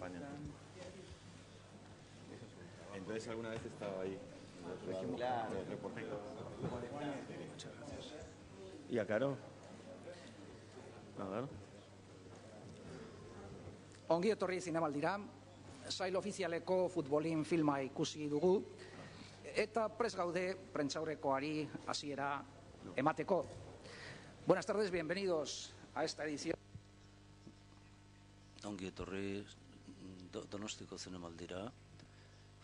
España. Entonces alguna vez estaba ahí. Claro, reportero. Muchas gracias. ¿Y a Caro? A ver. Ongi etorri zinemaldira, sail ofizialeko futbolin filma ikusi dugu, eta prest gaude prentsaurrekoari hasiera emateko. Buenas tardes, bienvenidos a esta edición. Ongi etorri Donostiko zinemaldira,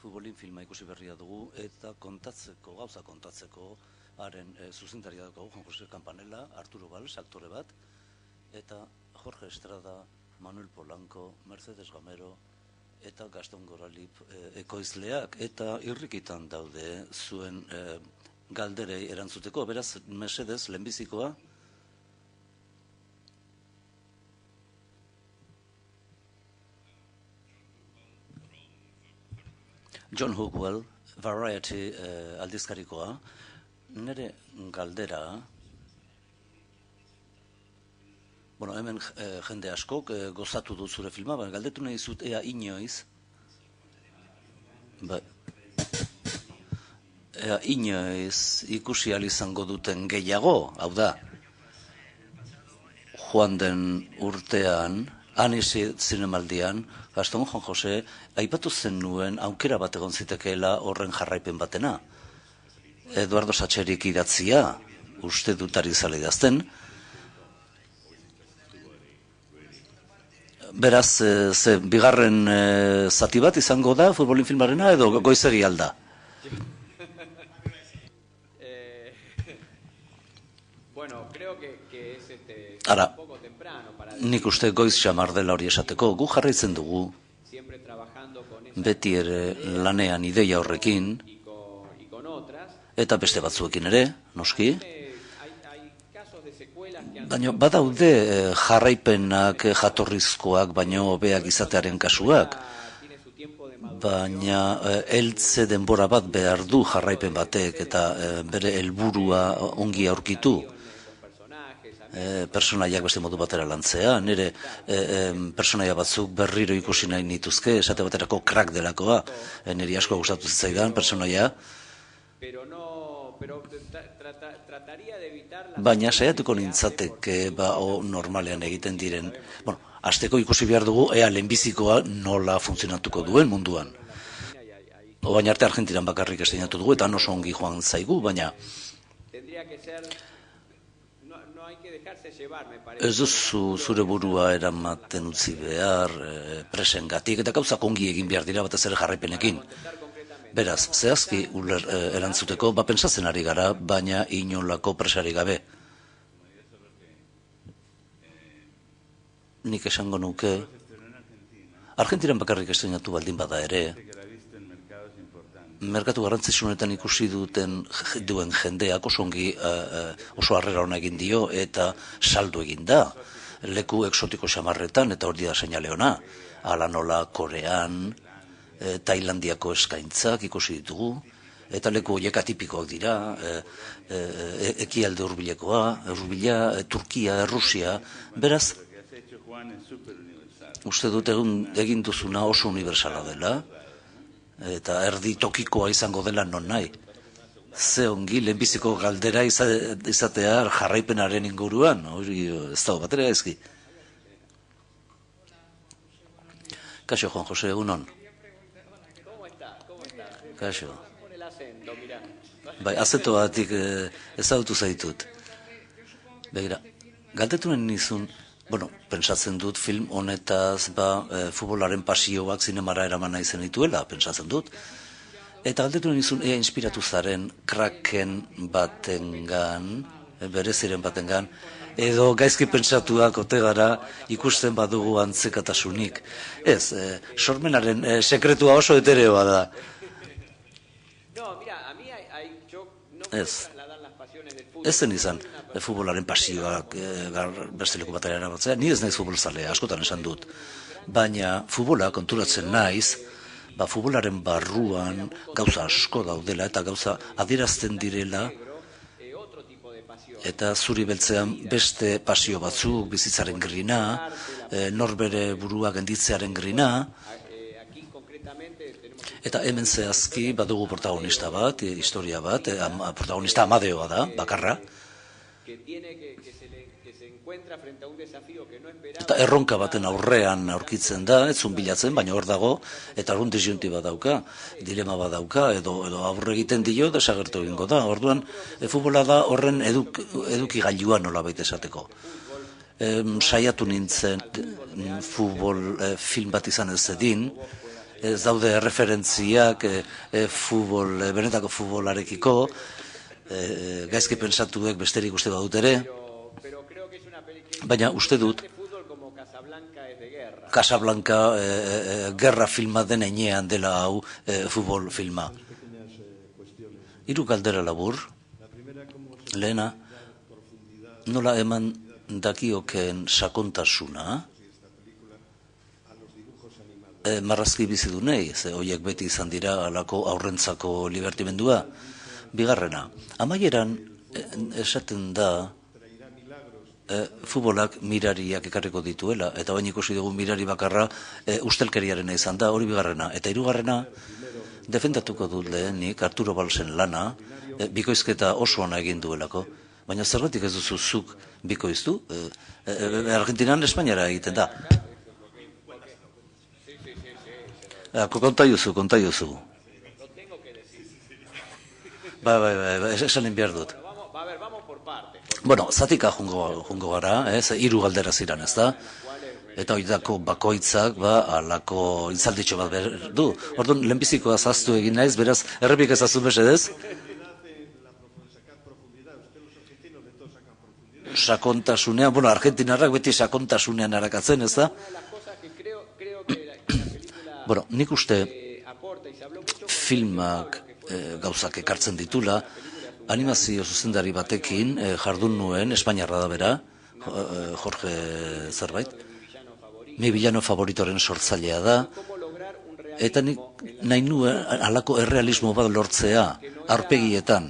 futbolin filma ikusi berria dugu, eta gauza kontatzeko, haren zuzendaria daukagu, Juan José Campanella, Arturo Valls, aktore bat, eta Jorge Estrada, Manuel Polanco, Mercedes Gamero, eta Gaston Goralip ekoizleak, eta irrikitan daude zuen galderei erantzuteko. Beraz, mesedez, lehenbizikoa. John Hookwell, Variety aldizkarikoa, nire galdera, hemen jende askok gozatu du zure filma, baina galdetu nahi zut ea inoiz ikusi ahal izango duten gehiago, hau da, joan den urtean, Anisi zinemaldian, Gaston Juan Jose, aipatu zen nuen aukera bat egon zitekeela horren jarraipen batena. Eduardo Satxerik idatzia, uste dut ari zala idazten. Beraz, bigarren zati bat izango da futbolin filmarena edo goizegi alda? Ara, nik uste goiz xamar dela hori esateko, gu jarraitzen dugu, beti ere lanean ideia horrekin, eta beste batzuekin ere, noski. Baina badaude jarraipenak jatorrizkoak, baina hobeak izatearen kasuak. Baina heltze denbora bat behar du jarraipen batek eta bere helburua ongi aurkitu. Personaiak beste modu batera lantzea, nire personaia batzuk berriro ikusi nahi nituzke, esate baterako crack delakoa, niri asko gustatu zitzaidan personaia. Baina saiatuko nintzateke normalean egiten diren, hasteko ikusi behar dugu ea lehenbizikoa nola funtzionatuko duen munduan. Baina arte Argentinan bakarrik esteinatu dugu eta oso ongi joan zaigu, baina ez duzu zure burua eramaten utzi behar presengatik eta gauzak ongi egin behar dira batez ere jarraipenekin. Beraz, zehazki erantzuteko, pentsatzen ari gara, baina inolako presari gabe. Nik esango nuke, Argentinan bakarrik estrenatu baldin bada ere, merkatu garrantzitsunetan ikusi duen jendeak oso harrera hona egin dio eta saldu egin da. Leku exotiko xamarretan eta hori da seinale ona. Hala nola Korean, Tailandiako eskaintzak ikusi ditugu, eta leku horiek atipikoak dira, ekialde hurbila, Turkia, Rusia, beraz, uste dut egin duzuna oso universala dela, eta erdi tokikoa izango dela non nahi. Ze ongi lehenbiziko galdera izatea jarraipenaren inguruan, hori ez dago batera ezki. Kaixo, Juan Jose, egunon. Kaixo. Bai, azeto batik ezagutu zaitut. Begira, galdetunen nizun, pentsatzen dut film honetaz, futbolaren pasioak zinemara eraman nahi zen dituela, pentsatzen dut. Eta galdetunen nizun, ea inspiratu zaren kraken batengan, bereziren batengan, edo gaizki pentsatuak ote gara ikusten badugu antzekatasunik. Ez, sormenaren sekretua oso etereoa da. Ez zen izan futbolaren pasioak beste leku batera erabatzea, ni ez naiz futbolzalea, askotan esan dut. Baina futbola konturatzen naiz, futbolaren barruan gauza asko daudela eta gauza adierazten direla eta zuri beltzean beste pasio batzuk, bizitzaren grina, norbere burua genditzearen grina, eta hemen zehazki badugu protagonista bat, historia bat, protagonista Amadeoa da, bakarra, eta erronka baten aurrean aurkitzen da, ez zun bilatzen, baina hor dago, eta orduan disjunti bat dauka, dilema bat dauka, edo aurre egiten dio, desagertu egingo da. Orduan, futbola da horren eduki gailua nola baita esateko. Saiatu nintzen futbol film bat izan ez edin, ez daude referentziak benetako futbolarekiko, gaizki pensatuek besterik uste badut ere, baina uste dut Casablanca gerra filma den enean dela hau futbol filma. Hiru galdera labur, lehena, nola eman dakioken sakontasuna, marrazki bizidunei, ze horiek beti izan dira alako aurrentzako libertimendua. Bigarrena, amaieran esaten da futbolak mirariak ekarriko dituela, eta baina ikusi dugu mirari bakarra ustelkeriaren izan da, hori bigarrena. Eta hirugarrena, defendatuko dut lehenik Arturo Balsen lana, bikoizketa oso ona egin duelako, baina zergatik ez duzu zuk bikoiztu? Argentinan Espainiara egiten da. Konta juzu. Esanen behar dut. Bueno, zatika jungo gara, hiru galdera ziren, ez da? Eta horietako bakoitzak, alako itzalditxo bat behar du. Orduan, lehenbizikoa zaztu egin naiz, beraz, errepik ezazu mesedez? Sakontasunean, bueno, argentinarrak beti sakontasunean harakatzen, ez da? Bueno, nik uste filmak gauzak ekartzen ditula, animazio zuzendari batekin jardun nuen, Espainiarra da bera, Jorge zerbait, mi villano favoritoren sortzailea da, eta nik nahi nuen alako errealismo bat lortzea, aurpegietan,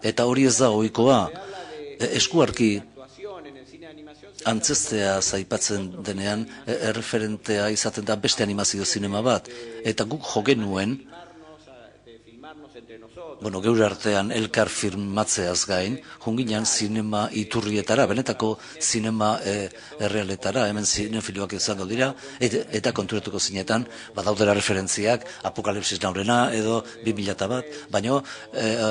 eta hori ez da ohikoa, eskuarki antzestea zaipatzen denean erreferentea izaten da beste animazio zinema bat, eta guk jo genuen, geure artean elkar firmatzeaz gain, junginan zinema iturrietara, benetako zinema errealetara, hemen zinefiloak izango dira, eta konturatuko zinetan, badaudera referentziak, Apokalipsis Naurena edo 2001, baina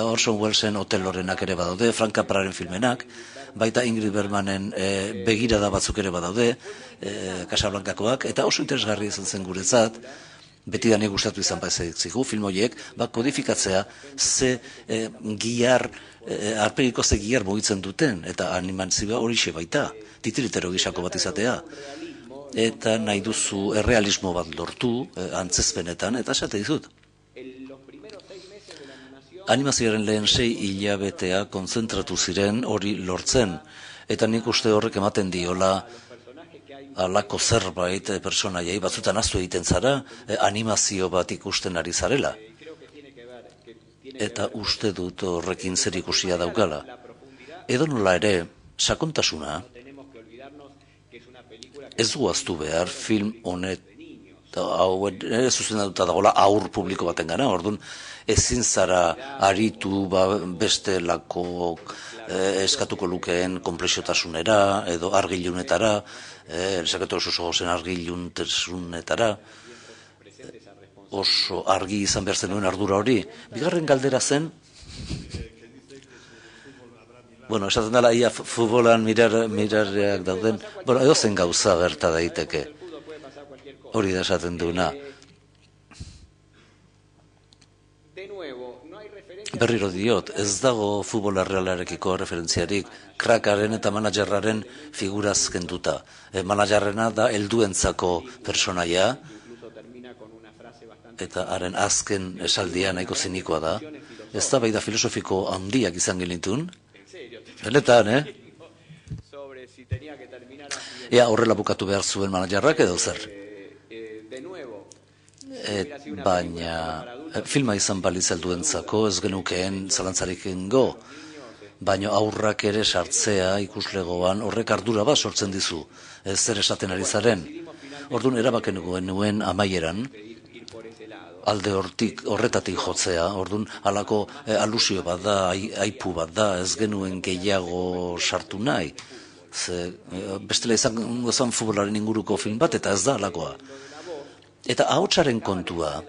Orson Wellesen Hotel Lorenak ere badaude, Frank Capraren filmenak, baita Ingrid Bergmanen begirada batzuk ere badaude, Casablancakoak, eta oso interesgarri izan zen guretzat, beti da nik gustatu izan zigu, film horiek, kodifikatzea ze arpegiko ze giar mugitzen duten, eta animazioa horixe baita, titiritero gisako bat izatea. Eta nahi duzu errealismo bat lortu, antzezpenetan, eta esate dizut. Animazioaren lehen 6 hilabetea kontzentratu ziren hori lortzen, eta nik uste horrek ematen diola alako zerbait personaiei, batzutan aztu egiten zara, animazio bat ikusten ari zarela. Eta uste dut horrekin zer ikusia daukala. Edo nola ere, sakontasuna, ez guaztu behar film honet, zuzendatuta dagoela aur publiko baten gana, orduan ezin zara aritu beste lako eskatuko lukeen konplexiotasunera, edo argilunetara, esakatu oso zen argiluntesunetara, oso argi izan behar zenuen ardura hori. Bigarren galdera zen, esaten dela, ia futbolan mirarreak dauden, edo zen gauza gerta daiteke, hori da esaten duena. Berriro diot, ez dago futbola realarekiko referentziarik, krakaren eta managerraren figuraz kenduta. Managerrena da helduentzako personaia, eta haren azken esaldia nahiko zinikoa da. Ez da bai da filosofiko handiak izan genitun. Benetan, Ea horrela bukatu behar zuen managerrak edo zer. Baina filma izan baliz helduentzako ez genukeen zalantzarik ingo. baino aurrak ere sartzea ikuslegoan horrek ardura bat sortzen dizu, zer esaten ari zaren. Orduan erabaken nuen amaieran, alde horretatik jotzea, orduan halako alusio bat da, aipu bat da, ez genuen gehiago sartu nahi. Bestela izango zen futbolaren inguruko film bat, eta ez da halakoa. Eta ahotsaren kontua,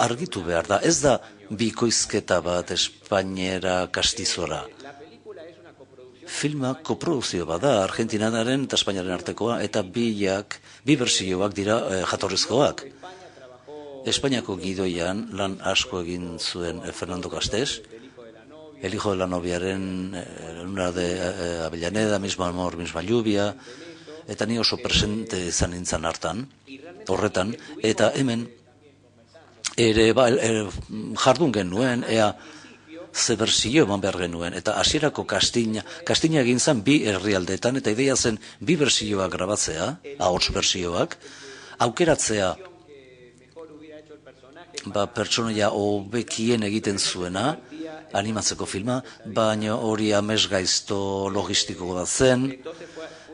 argitu behar da, ez da bikoizketa bat espainera kastizora. Filma koprodukzio bat da, Argentinaren eta Espainiaren artekoa, eta bi bersioak dira jatorrizkoak. Espainiako gidoian lan asko egin zuen Fernando Castés, El hijo de la noviaren Luna de Avellaneda, Mismo amor, misma lluvia, eta ni oso presente izan nintzen horretan, eta hemen ere jardun genuen, ea ze bersio eman behar genuen, eta hasierako kastina egin zen bi herrialdeetan, eta ideia zen bi bersioak grabatzea, ahots bersioak, aukeratzea pertsonaia hobekien egiten zuena, animatzeko filma, baina hori amesgaizto logistiko bat zen,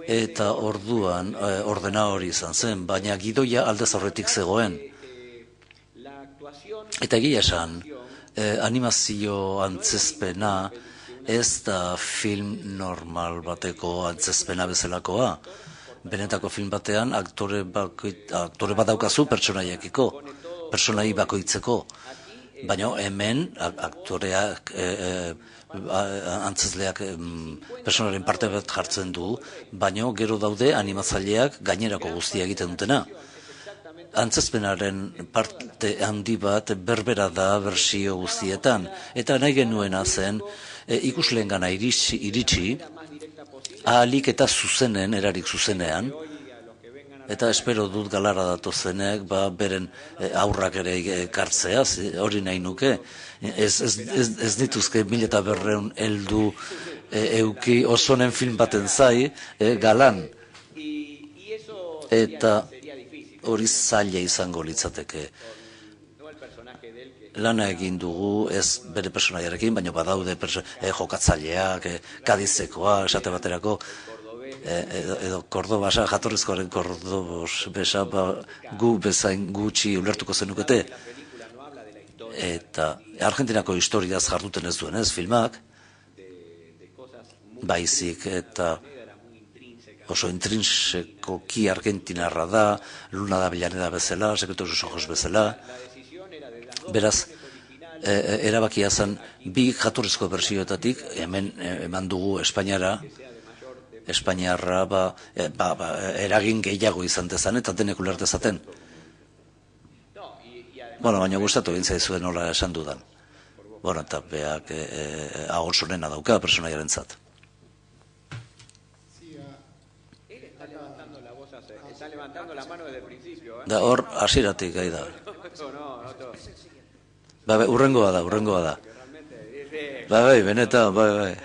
eta orduan ordena hori izan zen, baina gidoia aldez aurretik zegoen. Eta egia esan, animazio antzezpena ez da film normal bateko antzezpena bezalakoa. Benetako film batean aktore bat daukazu pertsonaiekiko, pertsonai bakoitzeko. Baina hemen aktoreak, antzezleak pertsonaren parte bat jartzen du, baina gero daude animatzaileak gainerako guztia egiten dutena. Antzezpenaren parte handi bat berbera da bersio guztietan, eta nahi genuena zen ikusleen gana iritsi, ahalik eta zuzenen, erarik zuzenean, eta espero dut galara datozenek, beren aurrak ere ekartzea, hori nahi nuke, ez dituzke 1500 heldu euki osonen film baten zai, galan, eta hori zaila izango litzateke. Lana egin dugu, ez bere personaiarekin, baina badaude jokatzaileak, Kadizekoa, esate baterako, edo Kordoba, jatorrizkoaren Kordobos, besa, gu bezain gutxi ulertuko zenukete. Eta Argentinako historiaz jarduten ez duen ez filmak, baizik eta oso intrinsekoki argentinarra da, Luna de Avellaneda bezala, Secretos de sus ojos bezala. Beraz, erabakia zen bi jatorrizko bersioetatik, hemen eman dugu Espainiarra eragin gehiago izan dezan, eta denek ulertezaten. Baina gustatu egin zaizuen nola esan dudan. Eta beak ahots honena dauka personaiaren zat. Da hor, hasieratik gai da. Urrengoa da. Benetan, bai.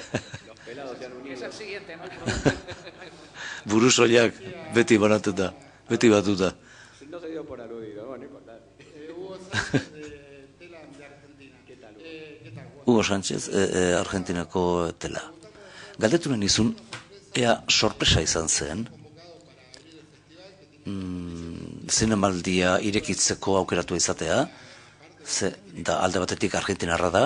Burusoiak beti banatuta, beti batuta. Hugo Sánchez, Argentinako tela. Galdetunen izun, ea sorpresa izan zen, zinemaldia irekitzeko aukeratu izatea, da alde batetik argentinarra da,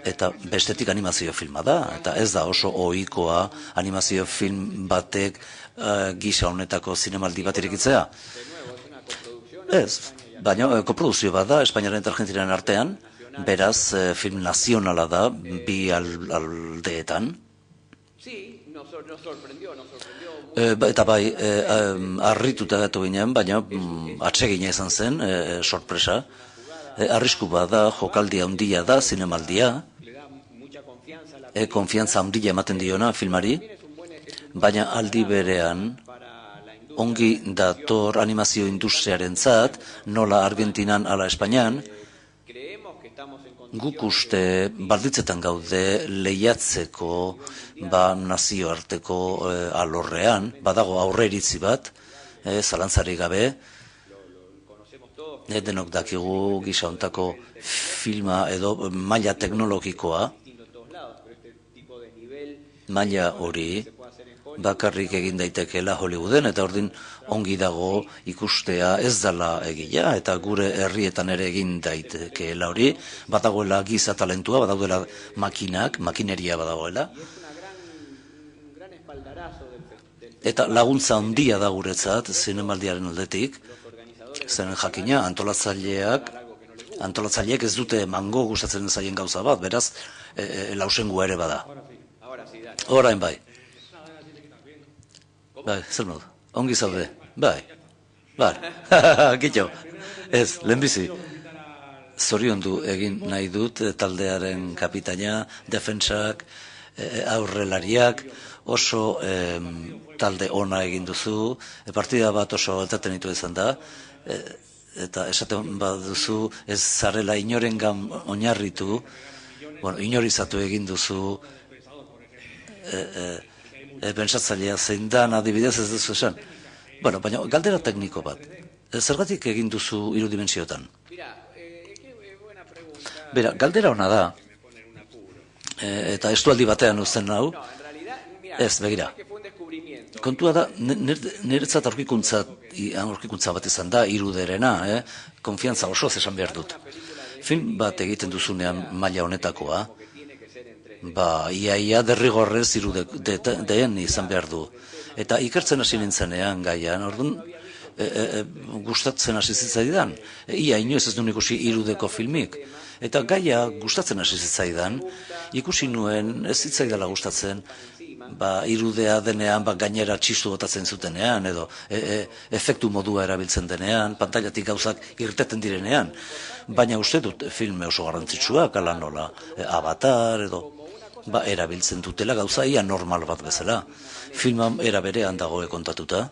eta bestetik animazio filma da, eta ez da oso ohikoa animazio film batek gisa honetako zinemaldi bat irekitzea. Ez, baina koproduzio bat da, Espainiaren eta Argentinaren artean, beraz film nazionala da, bi aldeetan. Eta bai, harrituta gatu ginen, baina atsegina izan zen, sorpresa. Arrisku bat da, jokaldi handia da, zinemaldia, konfiantza handia ematen diona filmari, baina aldi berean, ongi dator animazio industriaren zat, nola Argentinan ala Espainian, guk uste balditzetan gaude lehiatzeko nazioarteko alorrean, badago aurreiritzi bat, zalantzari gabe, denok dakigu gisa hontako filma edo maila teknologikoa, maila hori bakarrik egin daitekeela Hollywooden, eta ordin ongi dago ikustea ez dela egila, eta gure herrietan ere egin daitekeela hori, badagoela giza talentua, badagoela makineria badagoela, eta laguntza handia da guretzat zinemaldiaren aldetik, zen jakina antolatzaileek ez dute mango gustatzen zaien gauza bat, beraz lausengua ere bada. Orain bai. Bai, zer modu? Ongi zaude? Bai. Kitxo. Ez, lehenbizi. Zoriondu egin nahi dut taldearen kapitaina, defentsak, aurrelariak, oso talde ona egin duzu, partida bat oso entretenitu izan da, eta esaten baduzu ez zarela inorengan oinarritu, inorizatu egin duzu, pentsatzailea zein dan adibidez ez duzu esan. Baina galdera tekniko bat. Zergatik egin duzu 3 dimentsiotan? Galdera ona da, eta estualdi batean uzten nau, ez, begira. Kontua da, niretzat aurkikuntza bat izan da, 3Derena, konfiantza osoz esan behar dut. Film bat egiten duzunean maila honetakoa, iaia derrigorrez 3Deen izan behar du. Eta ikertzen hasi nintzenean gaian, orduan, gustatzen hasi zitzaidan. Ia inoiz ez duen ikusi 3Deko filmik. Eta gaia gustatzen hasi zitzaidan, ikusi nuen ez zitzaidala gustatzen, 3Dea denean gainera txistu botatzen zutenean, edo efektu modua erabiltzen denean, pantailatik gauzak irteten direnean. Baina uste dut filme oso garrantzitsuak, ala nola, Avatar, edo erabiltzen dutela gauza ia normal bat bezala. Filma era berean dago kontatuta.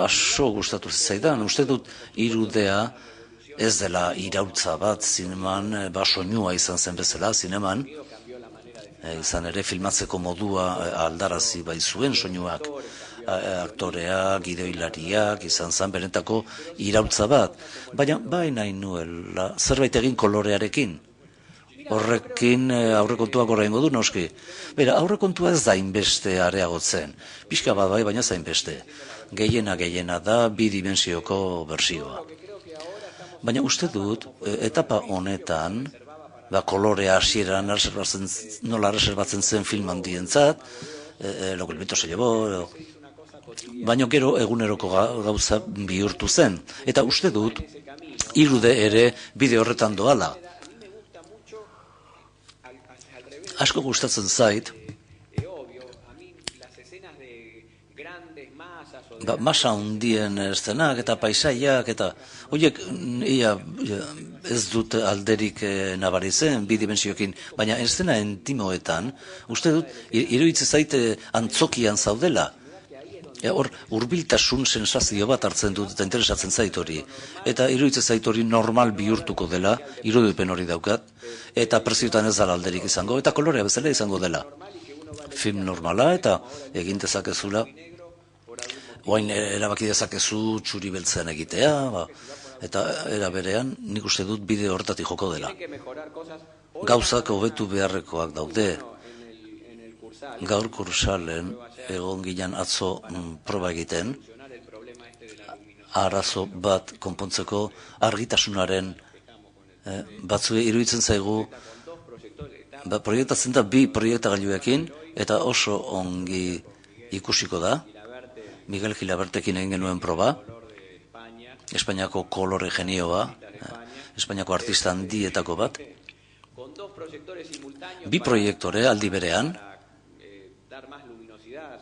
Aso gustatu zitzaidan, uste dut 3Dea ez dela irautza bat zineman, soinua izan zen bezala zineman, izan ere filmatzeko modua aldarazi bai zuen soinuak, aktoreak, gidoilariak, izan zen benetako irautza bat, baina bai nahi nuela zerbait egin kolorearekin. Horrekin aurrekontuak horrengo du noski. Aurrekontua ez da inbeste areagotzen, pixka bat bai, baina zain beste. Gehiena da 2 dimensioko bersioa. Baina uste dut, etapa honetan, kolorea hasieran nola reservatzen zen film handientzat, lo que el viento se llevó, baina gero eguneroko gauza bihurtu zen. Eta uste dut, 3D ere bide horretan doala. Asko gustatzen zait, masa hundien eszenak eta paisaiak eta horiek ez dut alderik nabaritzen 2 dimensioekin, baina eszena intimoetan uste dut iruditzen zaite antzokian zaudela. Hor hurbiltasun sensazio bat hartzen dut eta interesatzen zait hori. Eta iruditzen zait hori normal bihurtuko dela, irudipen hori daukat, eta preziotan ez dela alderik izango, eta kolorea bezala izango dela. Film normala eta egin dezakezula. Oain erabaki dezakezu txuri beltzean egitea, eta era berean nik uste dut bide horretatik joko dela. Gauzak hobetu beharrekoak daude. Gaur kursalen egon ginen atzo proba egiten, arazo bat konpontzeko argitasunaren batzue iruditzen zaigu, proiektatzen da 2 proiektagailuekin, eta oso ongi ikusiko da. Miguel Gilabertekin egin genuen proba, Espainiako kolore genioa, Espainiako artista handietako bat, 2 proiektore aldi berean,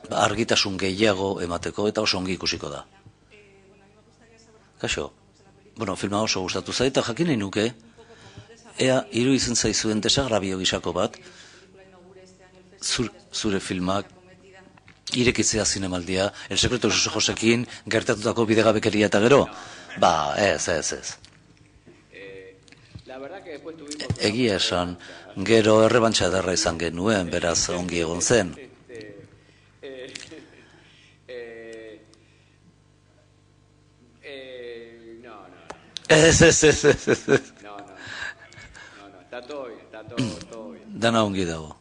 argitasun gehiago emateko eta oso ongi ikusiko da. Kaixo, filma oso gustatu zait, eta jakin nahi nuke, ea iruditzen zaizuen desagrabio gisako bat, zure filmak, irekitzea zinemaldia, El secreto de sus ojosekin gertatutako bidegabekeria eta gero? Ez. Egia esan, gero errebantxa ederra izan genuen, beraz ongi egon zen. Ez. No, está todo bien. Dana ongi dago.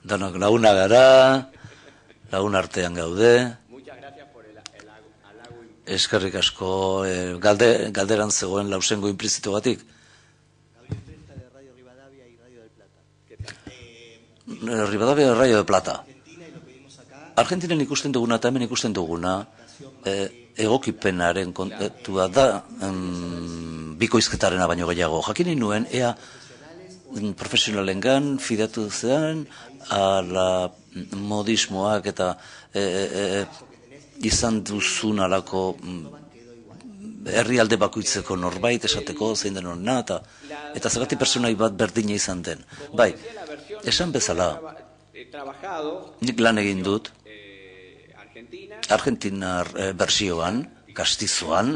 Danak laguna gara, lagun artean gaude. Eskerrik asko, galderan zegoen lausengo implizito batik. Rivadavia y Rayo de Plata. Argentinan ikusten duguna eta hemen ikusten duguna egokipenaren kontua da bikoizketarena baino gehiago. Jakin nuen, ea profesionalengan fidatu zean, ala modismoak eta izan duzun alako herrialde bakoitzeko norbait esateko zein den horrena, eta zergatik personai bat berdina izan den. Bai, esan bezala, nik lan egin dut, Argentinar bersioan, kastizoan,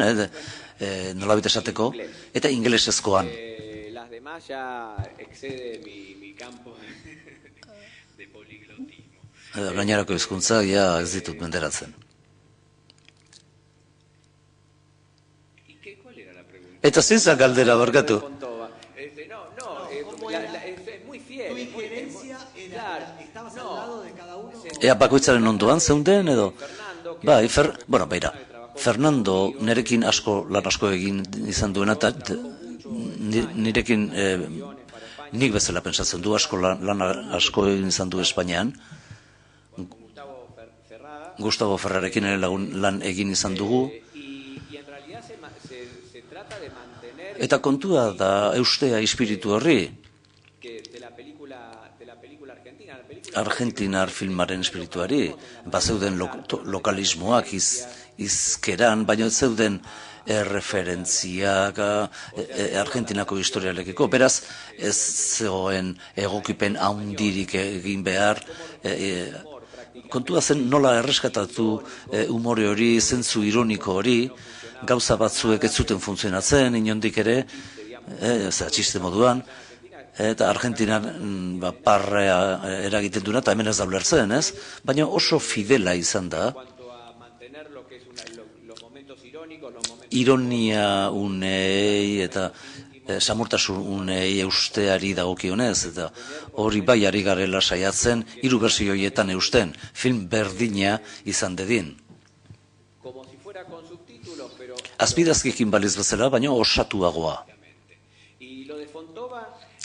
nolabait esateko, eta ingelesezkoan. Gainerako hizkuntza, ja ez ditut menderatzen. Eta zein zan galdera, barkatu? Ea bakoitzaren ondoan zeunden edo? Bai, beira, Fernando nerekin lan asko egin izan duena, eta nirekin nik bezala pentsatzen du, lan asko egin izan du Espainian. Gustavo Ferrarekin ere lan egin izan dugu. Eta kontua da eustea espiritu horri. Argentinar filmaren espirituari. Zeuden lokalismoak izkeran, baina zeuden referentziak Argentinako historialekiko. Beraz, ez zegoen egokipen haundirik egin behar. Kontua zen nola erreskatatu umore hori, zentzu ironiko hori, gauza batzuek ez zuten funtzionatzen, inondik ere, txiste moduan, eta Argentinan parrea eragiten duena, eta hemen ez da ulertzen, ez? Baina oso fidela izan da, ironia unei eta samurtasun unei eusteari dagokionez, eta hori bai ari garela saiatzen, 3 bersio horietan eusten, film berdina izan dedin. Azpidazkikin baliz bezala, baina osatuagoa.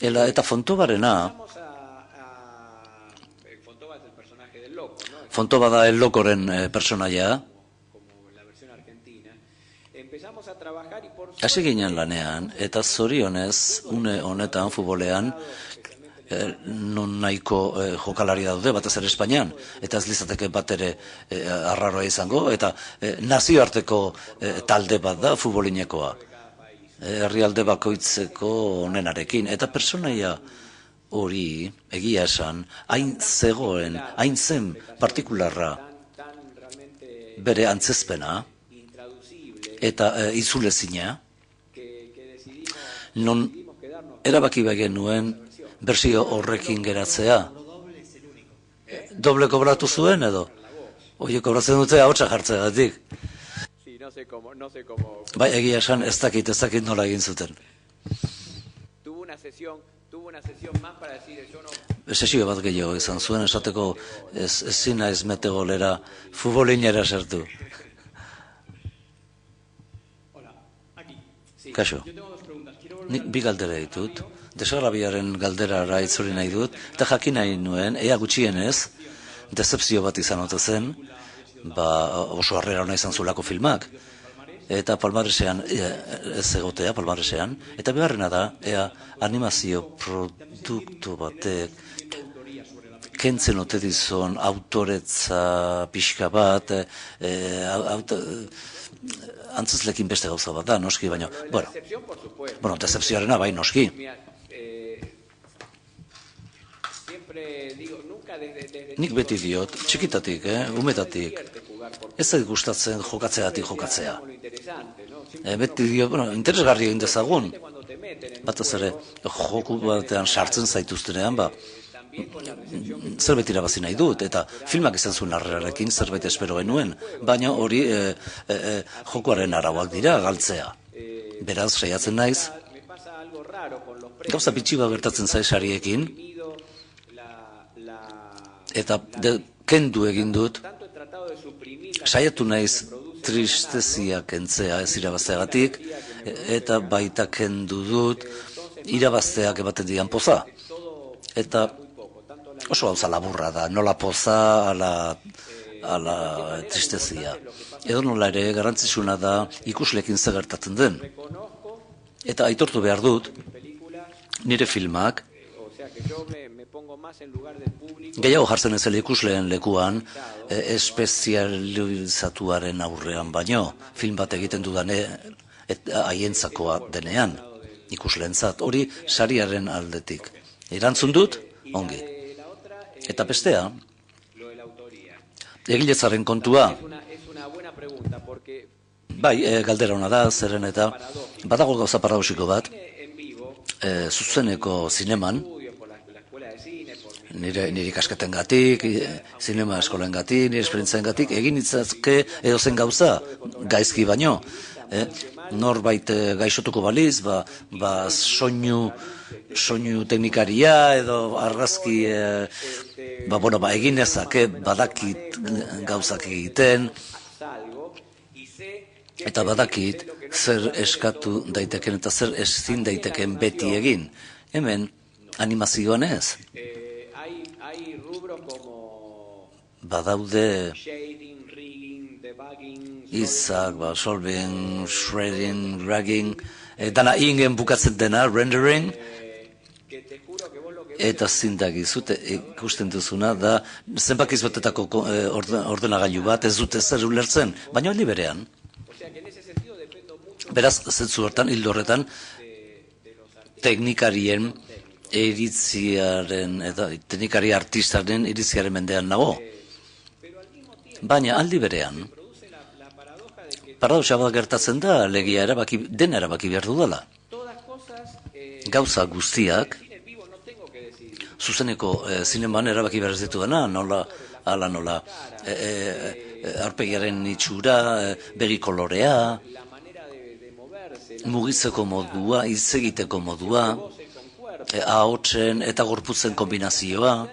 Eta Fontobarena, Fontoba da el lokoren personaia, hasi ginen lanean, eta zorionez, une honetan, futbolean, non nahiko jokalari daude, batez ere Espainian, eta ez lizateke bat ere arraroa izango, eta nazioarteko talde bat da futbolinekoa. Herrialde bakoitzeko onenarekin, eta personaia hori, egia esan, hain zegoen, hain zen partikularra bere antzezpena, eta itzulezina, non erabaki bagen nuen bersio horrekin geratzea. Doble kobratu zuen edo? Oie, kobratzen dute ahotsa jartzegatik. Bai, egia esan ez dakit nola egin zuten. Sesio bat gehiago izan zuen, esateko ezin naiz metegolera futbolinera sartu. Kaixo, nik bi galdera ditut, Desagrabiaren galderara itzuli nahi dut, eta jakin nahi nuen, ea gutxienez, decepzio bat izan ote zen, oso harrera ona izan zulako filmak, eta palmaresean, ez egotea palmaresean, eta beharrena da, ea animazio produktu batek, kentzen ote dizon autoretza pixka bat, antzezlekin beste gauza bat da, noski, baina, bueno, decepzioarena bai, noski. Nik beti diot, txikitatik, umetatik, ez zait gustatzen jokatzea. Beti diot, interesgarri egin dezagun, batez ere, joku batean sartzen zaituztenean, zerbait irabazi nahi dut, eta filmak izan zuen harrerarekin zerbait espero genuen, baina hori jokoaren arauak dira galtzea. Beraz, saiatzen naiz, Gauza bitxi bat gertatzen zaiz sariekin, eta kendu egin dut, saiatu naiz tristeziak entzea ez irabazteagatik, eta baita kendu dut irabazteak ematen dian poza. Eta oso gauza laburra da, nola poza ala tristezia. Edo nola ere garrantzitsuna da ikuslekin zer gertatzen den. Eta aitortu behar dut, nire filmak, gehiago jartzen ezela ikusleen lekuan, espezializatuaren aurrean baino, film bat egiten dudan haientzakoa denean, ikusleentzat, hori sariaren aldetik. Erantzun dut, ongi. Eta bestea, egiletzaren kontua, bai, galdera hona da, zeren eta badago gauza paradoxiko bat, zuzeneko zineman, nire ikasketengatik, zinema eskolengatik, nire esperientziarengatik, egin itzazke edozen gauza, gaizki baino. Norbait gaixotuko baliz, soinu teknikaria edo argazki, egin ezake badakit gauzak egiten, eta badakit zer eskatu daiteken eta zer ezin daiteken beti egin. Hemen, animazioan ez. Badaude izak, solving, shredding, ragging, dana ingen bukatzen dena, rendering, eta zindagizut ikusten duzuna da zenbakiz batetako ordenagailu bat ez dute zer ulertzen, baina aldi berean. Beraz, zentzu hortan, hildo horretan, teknikarien iritziaren, eta teknikari artistaren iritziaren mendean nago. Baina aldi berean, paradoxa bat gertatzen da, legia dena erabaki behar dudala. Gauza guztiak, zuzeneko zineman erabaki behar ez dituena, nola, aurpegiaren itxura, begi kolorea, mugitzeko modua, hitz egiteko modua, ahotsen eta gorputzen kombinazioa,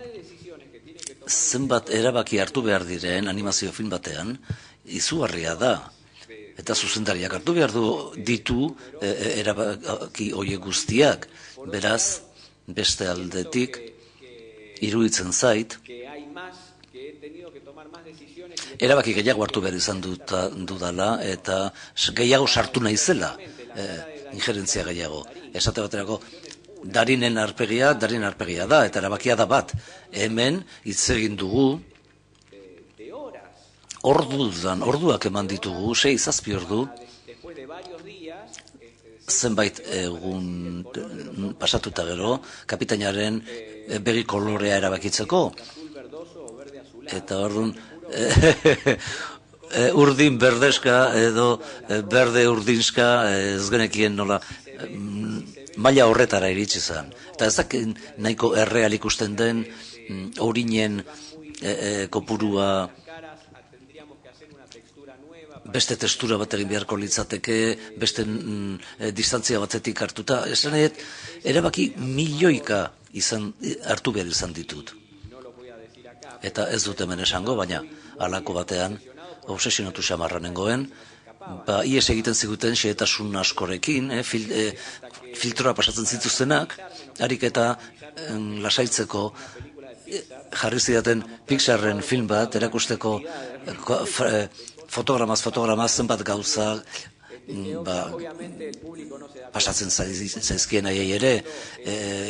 zenbat erabaki hartu behar diren animazio film batean, izugarria da. Eta zuzendariak hartu behar ditu erabaki horiek guztiak. Beraz, beste aldetik, iruditzen zait, erabaki gehiago hartu behar izan dudala, eta gehiago sartu naizela, injerentzia gehiago. Esate baterako, darinen arpegia da, eta erabakia da bat. Hemen, hitz egin dugu, orduak eman ditugu, 6-7 ordu, zenbait egun pasatuta gero, kapitainaren begi kolorea erabakitzeko, eta orduan, urdin berdeska edo berde urdinska ez genekien nola maila horretara iritsi zen. Eta ezak nahiko erreal ikusten den orinen kopurua beste testura bat egin beharko litzateke, beste distantzia batzetik hartuta. Esan erabaki milioika hartu behar izan ditut. Eta ez dut hemen esango, baina halako batean obsesionatu xamarra nengoen, ies egiten ziguten xehetasun askorekin, filtroa pasatzen zituztenak, harik eta lasaitzeko jarri zidaten Pixarren film bat, erakusteko fotogramaz zenbat gauza pasatzen zaizkien aiei ere,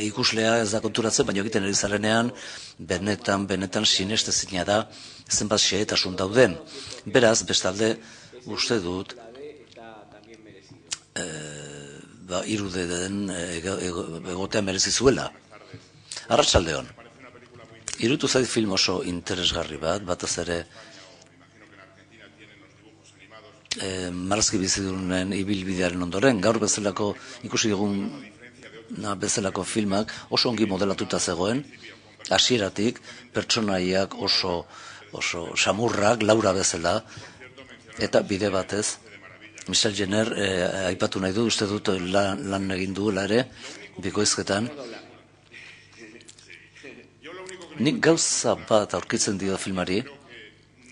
ikuslea ez da konturatzen, baina egiten ari zarenean, benetan sinestezina da zenbat xehetasun dauden. Beraz, bestalde, uste dut, irude den egotea merezi zuela. Arratsaldeon. Irutu zait film oso interesgarri batez ere marrazki bizidunen ibilbidearen ondoren, gaur bezalako ikusi dugun bezalako filmak oso ongi modelatuta zegoen, hasieratik pertsonaiak oso samurrak, Laura bezala, eta bide batez Michelle Jenner aipatu nahi du, uste dut lan egin duela ere, bikoizketan. Nik gauza bat aurkitzen dio filmari,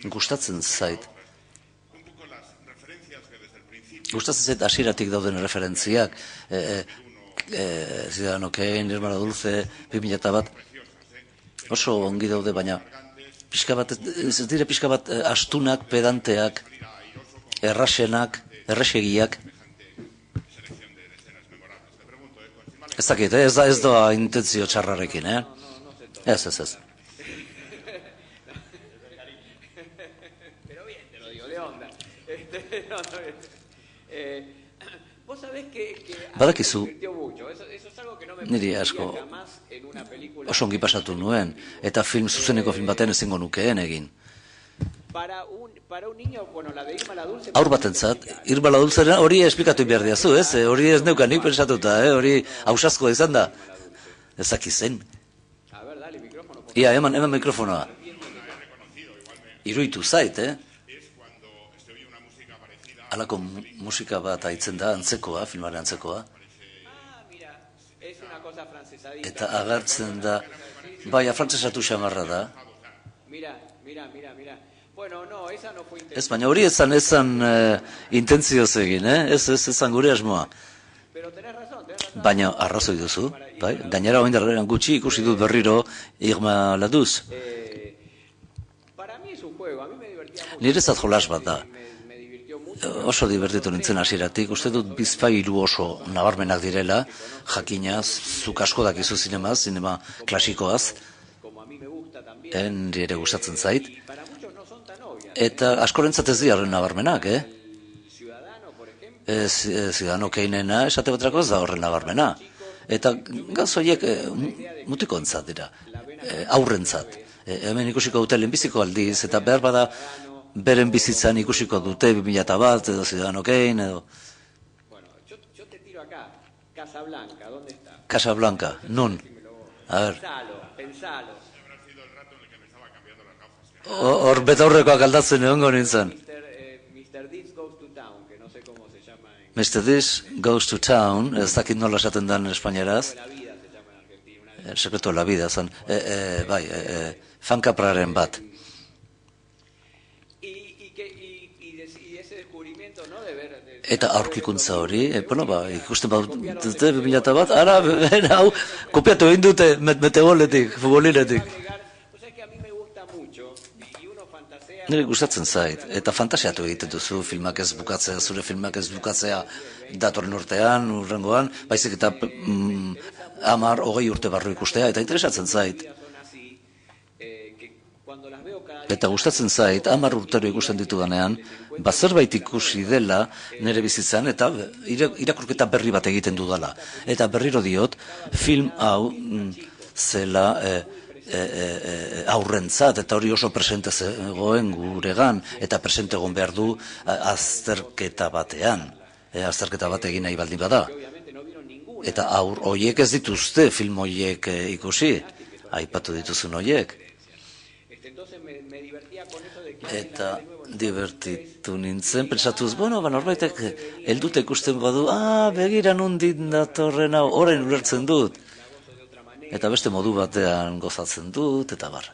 gustatzen zait. Gustatzen zait hasieratik dauden referentziak, Ciudadano Kane, Irmara Dulce, 2001, oso ongi daude, baina ez dire pixka bat astunak, pedanteak, errasegiak. Ez dakit, ez doa intentzio txarrarekin, Ez. Pero bien, te lo digo, de onda. Vos sabés que badakizu, mucho. Eso es algo que no me niri asko jamás en una película. oso ongi pasatu nuen, eta zuzeneko film baten ezingo nukeen egin. Para un niño, bueno, la de Irma la Dulce. Aur batentzat, Irma la Dulceren hori esplikatu behar diazu, ez? Hori ez neukan nik pensatuta, hori ausazkoa izan da. Ezaki zen. A ver, dale, micrófono. Ia, eman mikrofonoa. Iruitu zait, Halako musika bat haitzen da, antzekoa, filmaren antzekoa. Ah, mira, es una cosa francesadita. Eta agertzen da, bai, frantzesatu xamarra da. Mira. Bueno, no, esa no fue Ez, baina hori ezan intentzioz egin, Ez ezan gure asmoa. Pero tenés razón. Baina arrazoi duzu, bai? Gainera oindarrean gutxi ikusi dut berriro Irma la Dulce. Para mí es un juego, a mí me divertía mucho. Niretzat jolas bat da. Me divirtió mucho. Oso divertitu nintzen hasieratik, uste dut bizpahiru oso nabarmenak direla, jakina, zuk asko dakizu zinema klasikoaz, Como a mí me gusta también. nire gustatzen zait, Para muchos no son tan obvias. eta askorentzat ez dira nabarmenak, El Ciudadano, por ejemplo. Ciudadano Kanena esate baterako ez da horren nabarmena. Eta gauz horiek mutikoentzat dira, aurrentzat. Hemen ikusiko dute lehenbiziko aldiz, eta behar bada beren bizitzan ikusiko dute 2001 edo Ciudadano Kane edo... Bueno, yo te tiro acá. Casablanca, ¿dónde está? Casablanca, nun? A ver, Pensalo. hor betaurrekoak aldatzen egongo nintzen. Mr. Deeds Goes to Town, que no sé cómo se llama en Mr. This Goes to Town, ez dakit nola esaten dan espaineraz, La Vida, se llama en Argentina. El Secreto de la Vida, zan, bai, fankapraren bat. Y ese descubrimiento, ¿no? De ver... Eta aurkikuntza hori, ikusten bat dute 2001, ara, hau, kopiatu egin dute metegoletik, futboliletik. Pues es que a mí me gusta mucho, y uno fantasea... Nire gustatzen zait, eta fantasiatu egiten duzu filmak ez bukatzea, zure filmak ez bukatzea datorren urtean, urrengoan, baizik eta 10-20 urte barru ikustea, eta interesatzen zait. Eta gustatzen zait, 10 urtero ikusten ditudanean, zerbait ikusi dela nire bizitzan, eta irakurketa berri bat egiten dudala. Eta berriro diot, film hau zela aurrentzat, eta hori oso presente zegoen guregan, eta presente egon behar du azterketa batean. Azterketa bat egin nahi baldin bada. Eta aur hoiek ez dituzte film hoiek ikusi, aipatu dituzun hoiek. Eta divertitu nintzen, pentsatuz, norbaitek heldute ikusten badu, begira nondit datorren hau, orain ulertzen dut. Eta beste modu batean gozatzen dut, eta bar.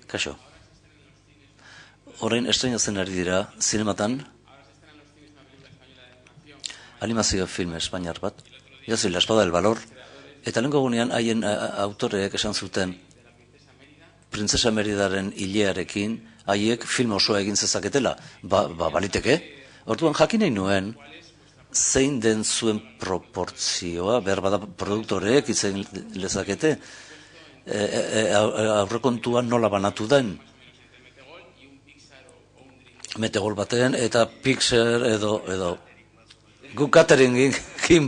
Kaixo. Orain estreinatzen ari dira, zinematan, animazio film espainiar bat, jazi, La Espada del Valor, eta lehenko gunean haien autoreek esan zuten, Princesa Meridaren hilearekin, haiek film osoa egin zezaketela, baliteke. Orduan jakin nahi nuen, zein den zuen proportzioa, behar bada produktoreek itzen lezakete, aurrekontuan nola banatu den. Metegol batean, eta Pixar edo gu cateringin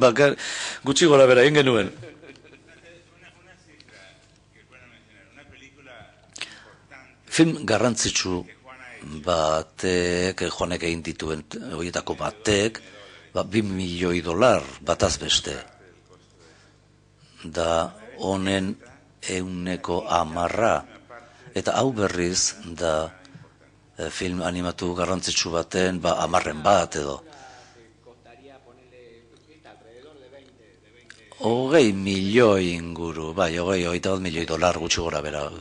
bakar gutxi gora bera egin genuen. Film garrantzitsu batek, Joanek egin dituen horietako batek, $2 milioi bataz beste. Da honen 10%, eta hau berriz da film animatu garrantzitsu baten, 10 bat edo. 20 milioi inguru, bai, 21 milioi dolar gutxi gora bera,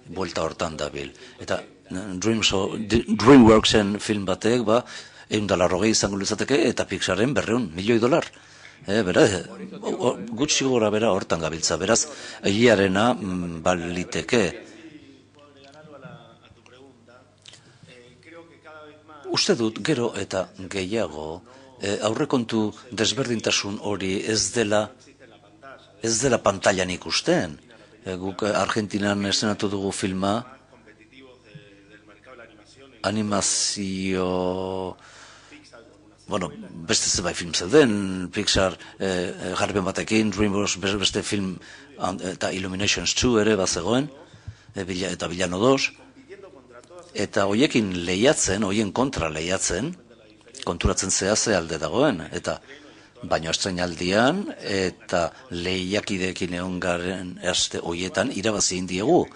buelta hortan dabil. Eta DreamWorksen film batek, $100 izango luzateke, eta Pixaren 200 milioi dolar. Gutxi gora bera hortan gabiltza, beraz, egiarena baliteke. Uste dut, gero eta gehiago, aurrekontu desberdintasun hori ez dela pantailan ikusten. Guk Argentinan estenatu dugu filma, animazio, beste zerbait film zeuden, Pixar jarpen batekin, DreamWorks beste film, eta Illuminations 2 ere bazegoen, eta Villano 2, eta hoiekin lehiatzen, hoien kontra lehiatzen, konturatzen ze alde dagoen, eta baino estreinaldian eta lehiakideekin egon garen aste hoietan irabazi indiegu.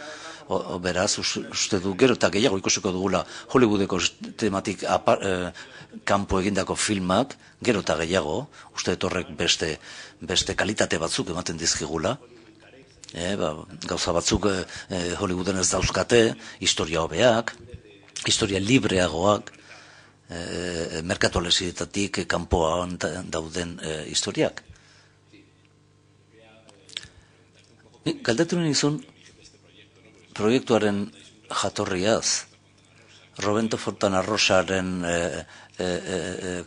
Beraz, uste du gero eta gehiago ikusiko dugula Hollywoodeko tematik kanpo egindako filmak, gero eta gehiago, uste etorrek beste kalitate batzuk ematen dizkigula. Gauza batzuk Hollywooden ez dauzkate, historia hobeak, historia libreagoak, merkatolesietatik kanpoan dauden historiak. Galdetu nizun proiektuaren jatorriaz, Roberto Fontana Rosaren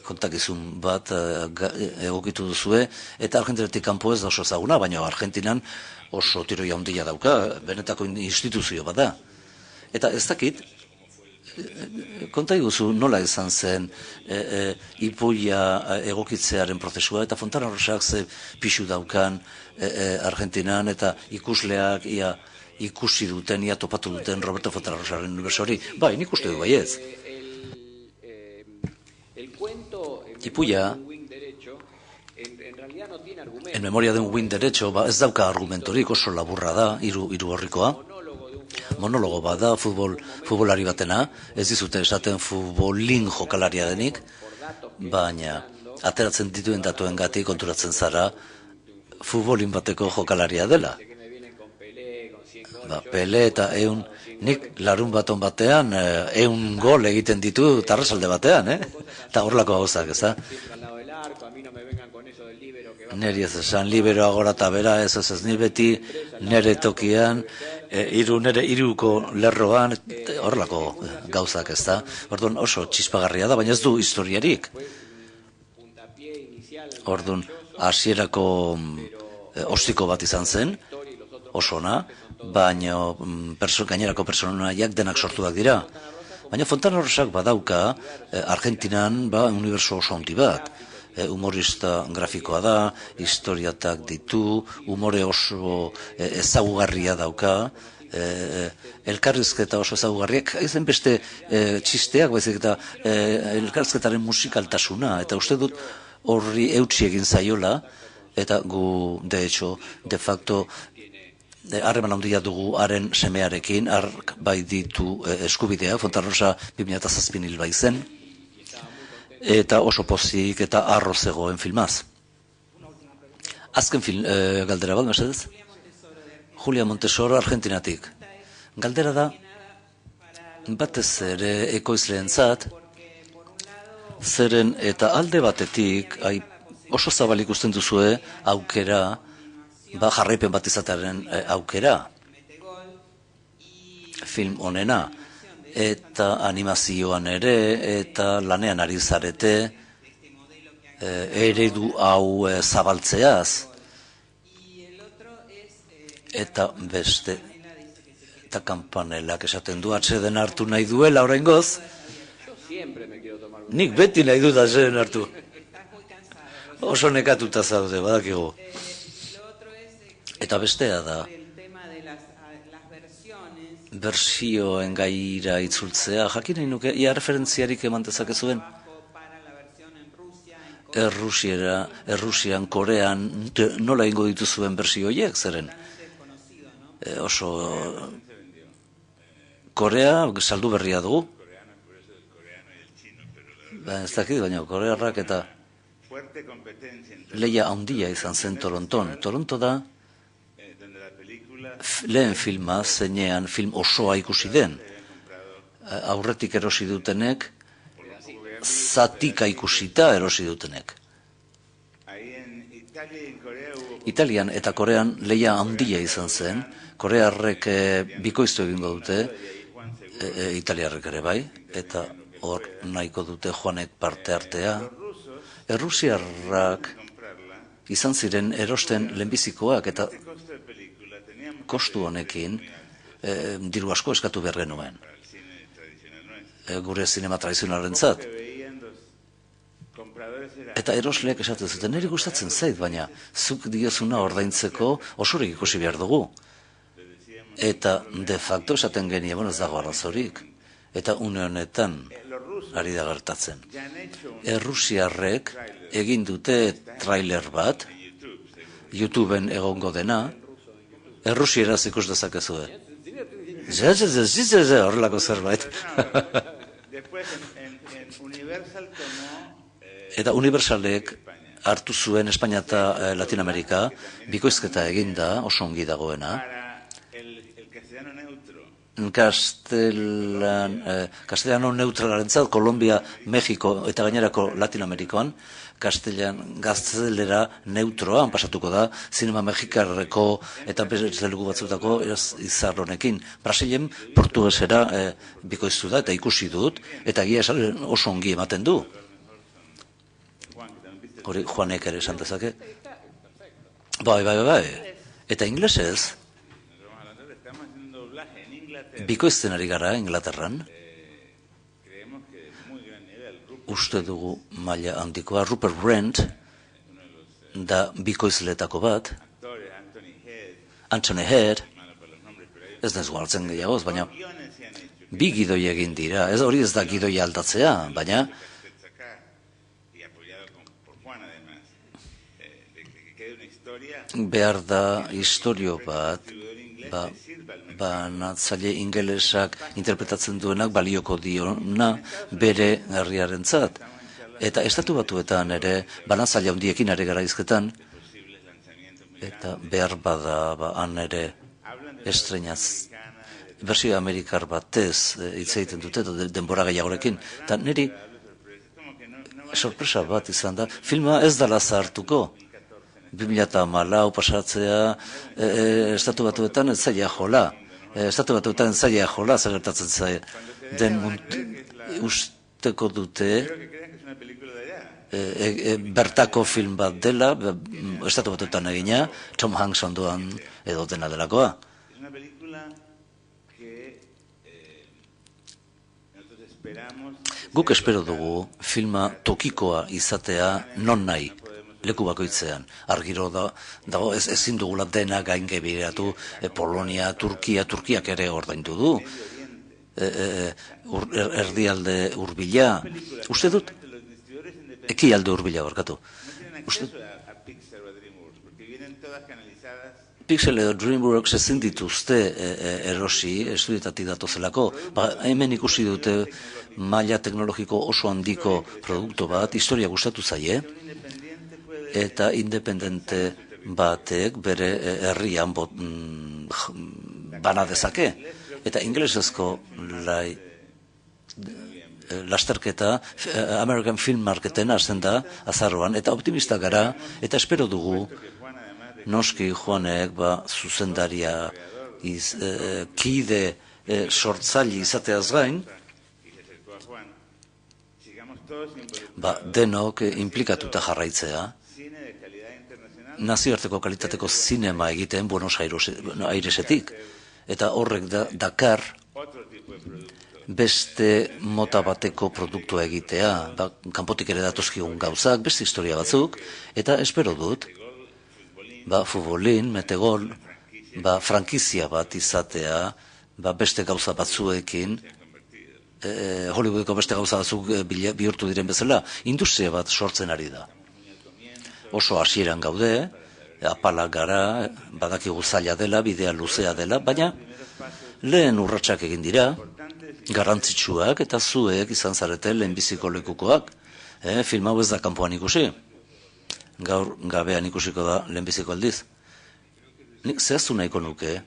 kontakizun bat egokitu duzue, eta Argentinatik kanpo ez da oso ezaguna, baina Argentinan oso tiroia handia dauka, benetako instituzio bada. Eta ez dakit, konta iguzu nola izan zen ipuia egokitzearen prozesua, eta Fontana Rosak ze pixu daukan Argentinan, eta ikusleak ikusi duten, topatu duten Roberto Fontana Rosaren uniberso hori. Bai, nik uste du baietz. Ipuia, en memoria de un win derecho, ez dauka argumentorik, oso laburra da, hiru horrikoa. Monologo bat da, futbolari batena, ez dizute esaten futbolin jokalaria denik, baina ateratzen dituen datuen gati konturatzen zara futbolin bateko jokalaria dela. Pele eta nik larun baton batean 100 gol egiten ditu tarrasalde batean, eta horrelako gauzak, ez da? Neri ez esan, liberoa gora eta bera, ez ni beti nere tokian, iruko lerroan, horrelako gauzak, ez da? Orduan oso txispagarria da, baina ez du historiarik. Orduan hasierako ostiko bat izan zen, oso ona, baina gainerako personaiak denak sortuak dira. Baina Fontana Rosak badauka Argentinan uniberso oso handi bat. Humorista grafikoa da, historiatak ditu, umore oso ezagugarria dauka, elkarrizketa oso ezagugarriak, ezen beste txisteak, baizik eta elkarrizketaren musikaltasuna, eta uste dut horri eutsi egin zaiola, eta gu, de facto, harreman handia dugu haren semearekin, bai ditu eskubidea, Fontana Rosa 2007 hil bai zen, eta oso pozik eta arro zegoen filmaz. Azken galdera bat, mesedez? Julia Montesoro, Argentinatik. Galdera da, batez ere ekoizleentzat, zeren eta alde batetik, oso zabal ikusten duzue aukera, jarraipen bat izatearen aukera, film honena, eta animazioan ere, eta lanean ari zarete, eredu hau zabaltzeaz, eta beste, eta kanpanelak esaten du atseden hartu nahi duela oraingoz, nik beti nahi dut atseden hartu. Oso nekatuta zaude, badakigu. Eta bestea da, bersioen gaira itzultzea, jakin nahi nuke, ia referentziarik eman dezakezuen? Errusian, Korean, nola ingo dituzuen bersio horiek, zeren? Oso Korea saldu berria dugu, ez dakit, baina korearrak eta lehia handia izan zen Toronton. Toronto da lehen filma zeinean film osoa ikusi den. Aurretik erosi dutenek, zatika ikusita erosi dutenek. Italian eta Korean lehia handia izan zen, korearrek bikoiztu egingo dute, italiarrek ere bai, eta hor nahiko dute Joanek parte artea. Errusiarrak izan ziren erosten lehenbizikoak eta kostu honekin diru asko eskatu behar genuen. Gure zinema tradizionalentzat. Eta erosleek esaten zuten, niri gustatzen zait, baina zuk diozuna ordaintzeko osorik ikusi behar dugu. Eta de facto esaten genia, ez dago arrazorik. Eta une honetan ari da gertatzen. Errusiarrek egin dute trailer bat, YouTubeen egongo dena, errusieraz ikus dezakezue. Horrelako zerbait. Eta Universalek hartu zuen Espainia eta Latinoamerika, bikoizketa eginda, oso ongi dagoena. Castellano neutralarentzat, Kolombia, Mexiko eta gainerako Latinoamerikoan, gaztelera neutroan pasatuko da, zinema mexikarreko eta beste leku batzutako izar honekin. Brasilen portugesera bikoiztu da eta ikusi dut, eta egia esan oso ongi ematen du. Hori Juanek ere esan dezake. Bai. Eta inglesez, bikoizten ari gara Inglaterran, uste dugu maila handikoa. Rupert Grint da bikoizletako bat, Anthony Head, ez nezu hartzen gehiagoz, baina bi gidoi egin dira, hori ez da gidoi aldatzea, baina behar da historio bat, banatzaile ingelesak interpretatzen duenak balioko diona bere herriarentzat. Eta estatu batuetan ere, banatzaile handiekin ari gara izketan, eta behar bada han ere estreinaz, bersio amerikar batez hitz egiten dute, denbora gehiagorekin. Eta niri sorpresa bat izan da, filma ez dala zahartuko. 2014 pasatzea estatu batuetan ez zaila jola. Estatu batuetan ez zaila jola, zer gertatzen zaila. Den usteko dute bertako film bat dela, estatu batuetan egina, Tom Hanks ondoan edo dena delakoa. Guk espero dugu filma tokikoa izatea non nahi. Leku bakoitzean, argiro dago ezin dugula dena gainge biratu, Polonia, Turkiak ere ordaindu du, erdialde hurbila, uste dut, ekialde hurbila barkatu. Pixel edo DreamWorks ezin dituzte erosi, estudietatik datozelako, hemen ikusi dute maila teknologiko oso handiko produktu bat, historia gustatu zaie, eta independente batek bere herrian bana dezake. Eta ingelesezko lasterketa American Film Marketen hasten da azaroan, eta optimista gara, eta espero dugu noski Joanek zuzendaria kide sortzaile izateaz gain, denok implikatuta jarraitzea, nazioarteko kalitateko zinema egiten Buenos Airesetik. Eta horrek dakar beste mota bateko produktua egitea, kanpotik ere datozkigun gauzak, beste historia batzuk, eta espero dut, futbolin, metegol, frankizia bat izatea, beste gauza batzuekin, Hollywoodeko beste gauza batzuk bihurtu diren bezala, industria bat sortzen ari da. Oso hasieran gaude, apalak gara, badakigu zaila dela, bidea luzea dela, baina lehen urratsak egin dira, garrantzitsuak eta zuek izan zarete lehenbiziko lekukoak. Film hau ez da kanpoan ikusi. Gaur gabean ikusiko da lehenbiziko aldiz. Nik zehaztu nahiko nuke,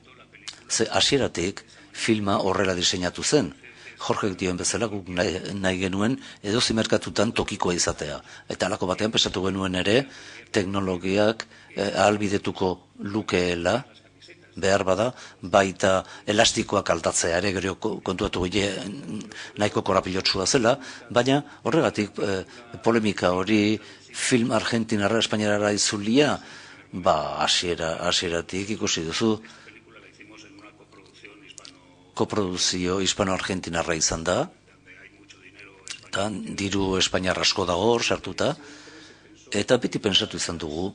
ze hasieratik filma horrela diseinatu zen. Jorgek dioen bezala guk nahi genuen edozi merkatutan tokikoa izatea. Eta halako batean pesatu genuen ere teknologiak ahalbidetuko lukeela, behar bada, baita elastikoak aldatzea ere, gero kontuatu nahiko korapilotsua zela, baina horregatik polemika hori film argentinarra espainiarara izulia, hasieratik ikusi duzu, koproduzio hispano-argentinarra izan da, eta diru espainiar asko dago hor sartuta, eta beti pensatu izan dugu,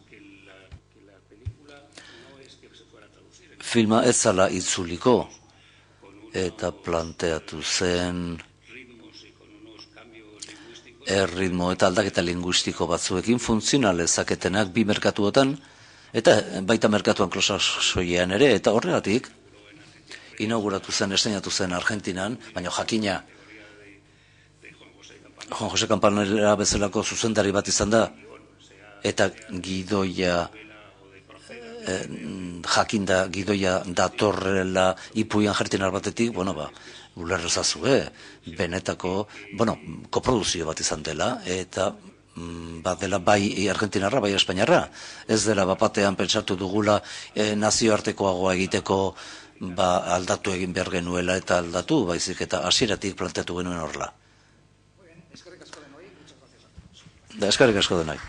filma ez zala itzuliko, eta planteatu zen erritmo eta aldaketa linguistiko batzuekin funtzional ezaketenak bi merkatuotan, eta baita merkatuan klosasoiean ere, eta horregatik, inauguratu zen, esteinatu zen Argentinan, baina jakina Juan José Campanella bezalako zuzendari bat izan da, eta gidoia jakinda gidoia datorrela ipuian argentinar batetik, ulerrezazue, benetako, koproduzio bat izan dela, eta bat dela bai argentinarra, bai espainiarra. Ez dela bapatean pentsatu dugula nazioartekoagoa egiteko aldatu egin behar genuela eta aldatu, baizik eta hasieratik planteatu genuen horrela. Eskerrik asko denoi. Eskerrik asko denoi.